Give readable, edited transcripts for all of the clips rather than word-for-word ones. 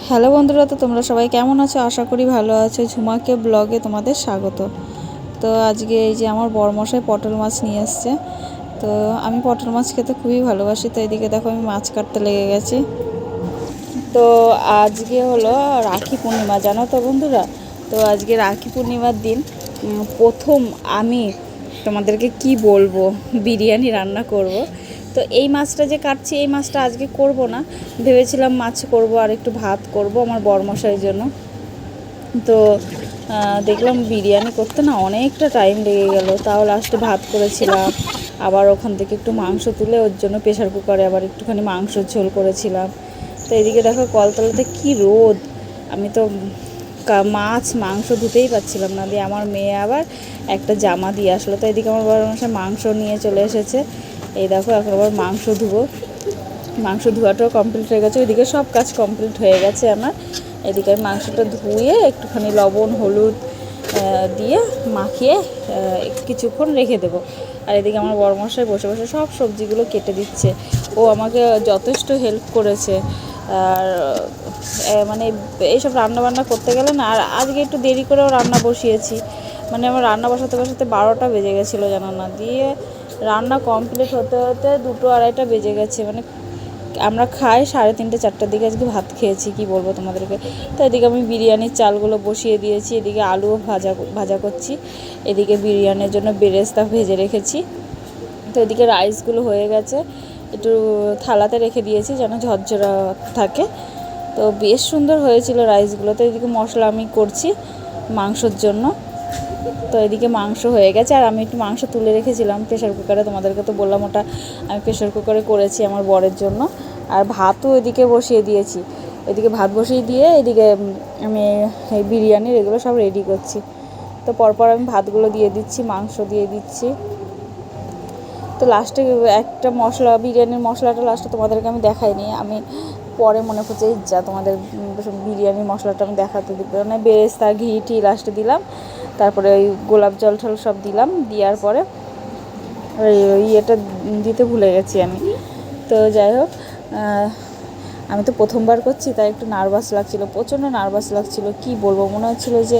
Hello বন্ধুরা, তো তোমরা সবাই কেমন আছো? আশা করি ভালো আছো। ঝুমাকে ব্লগে তোমাদের স্বাগত। তো আজকে এই যে আমার বড়মশাই পটল মাছ নিয়ে এসছে। তো আমি পটল মাছ খেতে খুবই ভালোবাসি। তো এদিকে দেখো আমি মাছ কাটতে লেগে গেছি। তো আজকে হলো রাখি পূর্ণিমা, জানো তো বন্ধুরা। তো আজকে রাখি পূর্ণিমার দিন প্রথম আমি তোমাদেরকে কি বলবো, বিরিয়ানি রান্না করব। তো এই মাছটা যে কাটছি, এই মাছটা আজকে করব না, ভেবেছিলাম মাছ করব আর একটু ভাত করব আমার বরমশাইয়ের জন্য। তো দেখলাম বিরিয়ানি করতে না অনেকটা টাইম লেগে গেল, তাও লাস্টে ভাত করেছিলাম। আবার ওখান থেকে একটু মাংস তুলে ওর জন্য প্রেশার কুকারে আবার একটুখানি মাংসর ঝোল করেছিলাম। তো এদিকে দেখো কলতলাতে কি রোদ, আমি তো মাছ মাংস ধুতেই পাচ্ছিলাম না। দিয়ে আমার মেয়ে আবার একটা জামা দিয়ে আসলো। তো এদিকে আমার বড় মশাই মাংস নিয়ে চলে এসেছে। এই দেখো এখন আবার মাংস ধুবো। মাংস ধোয়াটাও কমপ্লিট হয়ে গেছে, ওইদিকে সব কাজ কমপ্লিট হয়ে গেছে আমার। এদিকে আমি মাংসটা ধুয়ে একটুখানি লবণ হলুদ দিয়ে মাখিয়ে কিছুক্ষণ রেখে দেবো। আর এদিকে আমার বড়মশাই বসে বসে সব সবজিগুলো কেটে দিচ্ছে। ও আমাকে যথেষ্ট হেল্প করেছে। আর মানে এইসব রান্নাবান্না করতে গেলে না, আর আজকে একটু দেরি করেও রান্না বসিয়েছি। মানে আমার রান্না বসাতে বসাতে 12টা বেজে গেছিলো জানো না। দিয়ে রান্না কমপ্লিট হতে হতে 2টো 2:30টা বেজে গেছে। মানে আমরা খাই 3:30 4টার দিকে আজকে ভাত খেয়েছি, কি বলবো তোমাদেরকে। তো এদিকে আমি বিরিয়ানির চালগুলো বসিয়ে দিয়েছি, এদিকে আলুও ভাজা করছি, এদিকে বিরিয়ানির জন্য বেরেস্তা ভেজে রেখেছি। তো এদিকে রাইসগুলো হয়ে গেছে, একটু থালাতে রেখে দিয়েছি যেন ঝরঝরা থাকে। তো বেশ সুন্দর হয়েছিল রাইসগুলো। তো এদিকে মশলা আমি করছি মাংসর জন্য। তো এদিকে মাংস হয়ে গেছে, আর আমি একটু মাংস তুলে রেখেছিলাম প্রেশার কুকারে, তোমাদেরকে তো বললাম ওটা আমি প্রেশার কুকারে করেছি আমার বরের জন্য। আর ভাতও এদিকে বসিয়ে দিয়েছি, এদিকে ভাত বসিয়ে দিয়ে এদিকে আমি এই বিরিয়ানির এগুলো সব রেডি করছি। তো পরপর আমি ভাতগুলো দিয়ে দিচ্ছি, মাংস দিয়ে দিচ্ছি। তো লাস্টে একটা মশলা, বিরিয়ানির মশলাটা লাস্টে তোমাদেরকে আমি দেখাইনি, আমি পরে মনে করছি যা তোমাদের বিরিয়ানির মশলাটা আমি দেখাতে দিব, মানে বেরেস্তা ঘি টি লাস্টে দিলাম। তারপরে ওই গোলাপ জল টল সব দিলাম, দেওয়ার পরে ওই ইয়েটা দিতে ভুলে গেছি আমি। তো যাই হোক, আমি তো প্রথমবার করছি তাই একটু নার্ভাস লাগছিলো, প্রচণ্ড নার্ভাস লাগছিলো, কি বলবো, মনে হচ্ছিলো যে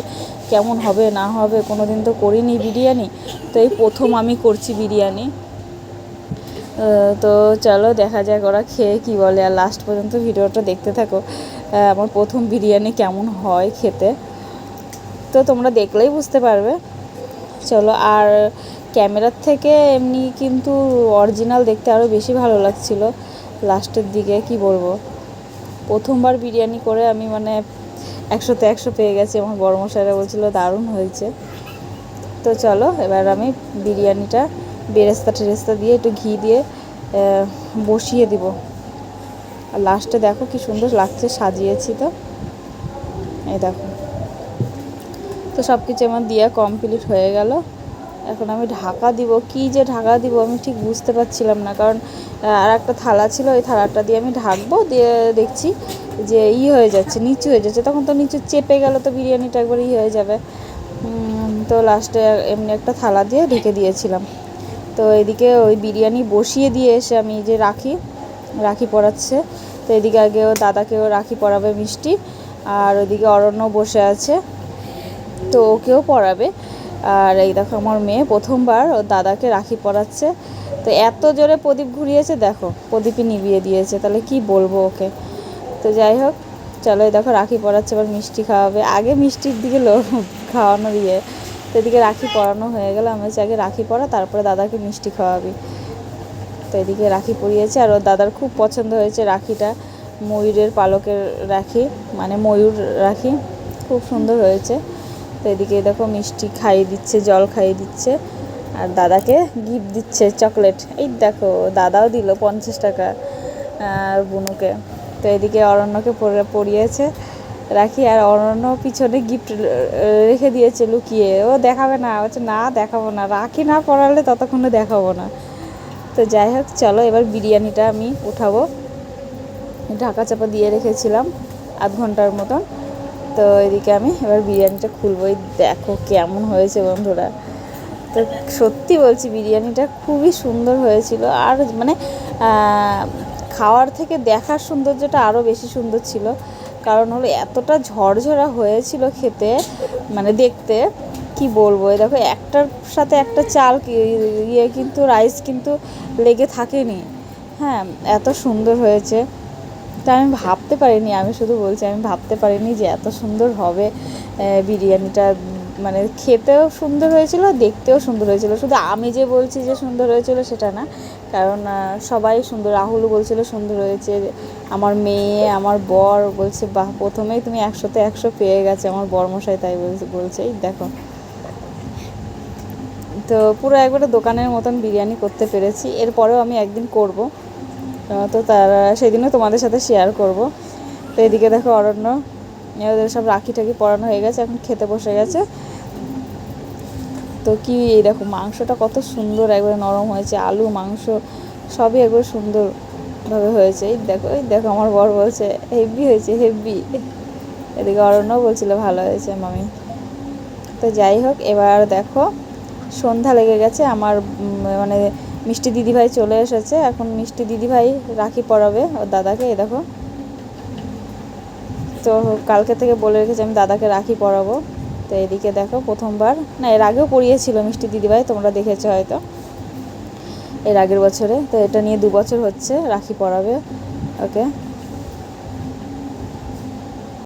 কেমন হবে না হবে, কোনো দিন তো করিনি বিরিয়ানি, তো এই প্রথম আমি করছি বিরিয়ানি। তো চলো দেখা যাক ওরা খেয়ে কী বলে, আর লাস্ট পর্যন্ত ভিডিওটা দেখতে থাকো আমার প্রথম বিরিয়ানি কেমন হয় খেতে। তো তোমরা দেখলেই বুঝতে পারবে। চলো, আর ক্যামেরার থেকে এমনি কিন্তু অরিজিনাল দেখতে আরও বেশি ভালো লাগছিলো লাস্টের দিকে, কি বলবো। প্রথমবার বিরিয়ানি করে আমি মানে 100তে 100 পেয়ে গেছি। আমার বড়মশাইরা বলছিলো দারুণ হয়েছে। তো চলো এবার আমি বিরিয়ানিটা বেরেস্তা টেরেস্তা দিয়ে একটু ঘি দিয়ে বসিয়ে দিব। আর লাস্টে দেখো কি সুন্দর লাগছে, সাজিয়েছি। তো এই দেখো, তো সব কিছু আমার দিয়া কমপ্লিট হয়ে গেল। এখন আমি ঢাকা দিব, কি যে ঢাকা দিব আমি ঠিক বুঝতে পারছিলাম না, কারণ আর একটা থালা ছিল, ওই থালাটা দিয়ে আমি ঢাকবো, দিয়ে দেখছি যে হয়ে যাচ্ছে, নিচু হয়ে যাচ্ছে, তখন তো নিচু চেপে গেল, তো বিরিয়ানিটা একবার হয়ে যাবে। তো লাস্টে এমনি একটা থালা দিয়ে ঢেকে দিয়েছিলাম। তো এদিকে ওই বিরিয়ানি বসিয়ে দিয়ে এসে আমি যে রাখি পরাচ্ছে। তো এদিকে আগেও দাদাকেও রাখি পরাবে মিষ্টি, আর ওইদিকে অরণ্য বসে আছে, তো ওকেও পরাবে। আর এই দেখো আমার মেয়ে প্রথমবার ওর দাদাকে রাখি পরাচ্ছে। তো এত জোরে প্রদীপ ঘুরিয়েছে, দেখো প্রদীপই নিভিয়ে দিয়েছে, তাহলে কি বলবো ওকে। তো যাই হোক, চলো এই দেখো রাখি পরাচ্ছে, এবার মিষ্টি খাওয়াবে, আগে মিষ্টির দিকে খাওয়ানো দিয়ে। তো এদিকে রাখি পরানো হয়ে গেল, আমি হচ্ছে আগে রাখি পরা, তারপরে দাদাকে মিষ্টি খাওয়াবি। তো এদিকে রাখি পরিয়েছে, আর ওর দাদার খুব পছন্দ হয়েছে রাখিটা, ময়ূরের পালকের রাখি, মানে ময়ূর রাখি, খুব সুন্দর হয়েছে। তো এদিকে দেখো মিষ্টি খাইয়ে দিচ্ছে, জল খাইয়ে দিচ্ছে, আর দাদাকে গিফট দিচ্ছে চকলেট। এই দেখো দাদাও দিল 50 টাকা আর বুনুকে। তো এদিকে অরণ্যকে পরিয়েছে রাখি, আর অরণ্য পিছনে গিফট রেখে দিয়েছে লুকিয়ে, ও দেখাবে না, বলছে না দেখাবো না, রাখি না পরালে ততক্ষণে দেখাবো না। তো যাই হোক, চলো এবার বিরিয়ানিটা আমি উঠাবো, ঢাকা চাপা দিয়ে রেখেছিলাম আধ ঘন্টার মতন। তো এদিকে আমি এবার বিরিয়ানিটা খুলবো, দেখো কেমন হয়েছে বন্ধুরা। তো সত্যি বলছি বিরিয়ানিটা খুবই সুন্দর হয়েছিল, আর মানে খাওয়ার থেকে দেখার সৌন্দর্যটা আরও বেশি সুন্দর ছিল। কারণ হলো এতটা ঝরঝরা হয়েছিল খেতে, মানে দেখতে কি বলবো। এই দেখো একটার সাথে একটা চাল কিন্তু রাইস কিন্তু লেগে থাকেনি। হ্যাঁ, এত সুন্দর হয়েছে। তা আমি ভাবতে পারিনি, আমি শুধু বলছি আমি ভাবতে পারিনি যে এত সুন্দর হবে বিরিয়ানিটা। মানে খেতেও সুন্দর হয়েছিল, দেখতেও সুন্দর হয়েছিল। শুধু আমি যে বলছি যে সুন্দর হয়েছিল সেটা না, কারণ সবাই সুন্দর, রাহুলও বলছিল সুন্দর হয়েছে, আমার মেয়ে, আমার বর বলছে বাহ, প্রথমেই তুমি 100-তে 100 পেয়ে গেছে। আমার বরমশাই তাই বলছে এই দেখো। তো পুরো একবারে দোকানের মতন বিরিয়ানি করতে পেরেছি। এরপরেও আমি একদিন করব, তো তারা সেদিনও তোমাদের সাথে শেয়ার করব। তো এদিকে দেখো অরণ্য, ওদের সব রাখি টাকি পরানো হয়ে গেছে, এখন খেতে বসে গেছে। তো কি এই দেখো মাংসটা কত সুন্দর একবারে নরম হয়েছে, আলু মাংস সবই একবার সুন্দরভাবে হয়েছে। এই দেখো আমার বর বলছে হেভি হয়েছে, হেভি। এদিকে অরণ্য বলছিল ভালো হয়েছে মামি। তো যাই হোক, এবার দেখো সন্ধ্যা লেগে গেছে। আমার মানে মিষ্টি দিদিভাই চলে এসেছে। এখন মিষ্টি দিদিভাই রাখি পরাবে ওর দাদাকে। এই দেখো, তো কালকে থেকে বলে রেখেছি আমি দাদাকে রাখি পরাবো। তো এদিকে দেখো প্রথমবার, না এর আগেও পরিয়েছিল মিষ্টি দিদিভাই, তোমরা দেখেছো হয়তো এর আগের বছরে। তো এটা নিয়ে 2 বছর হচ্ছে রাখি পরাবে ওকে।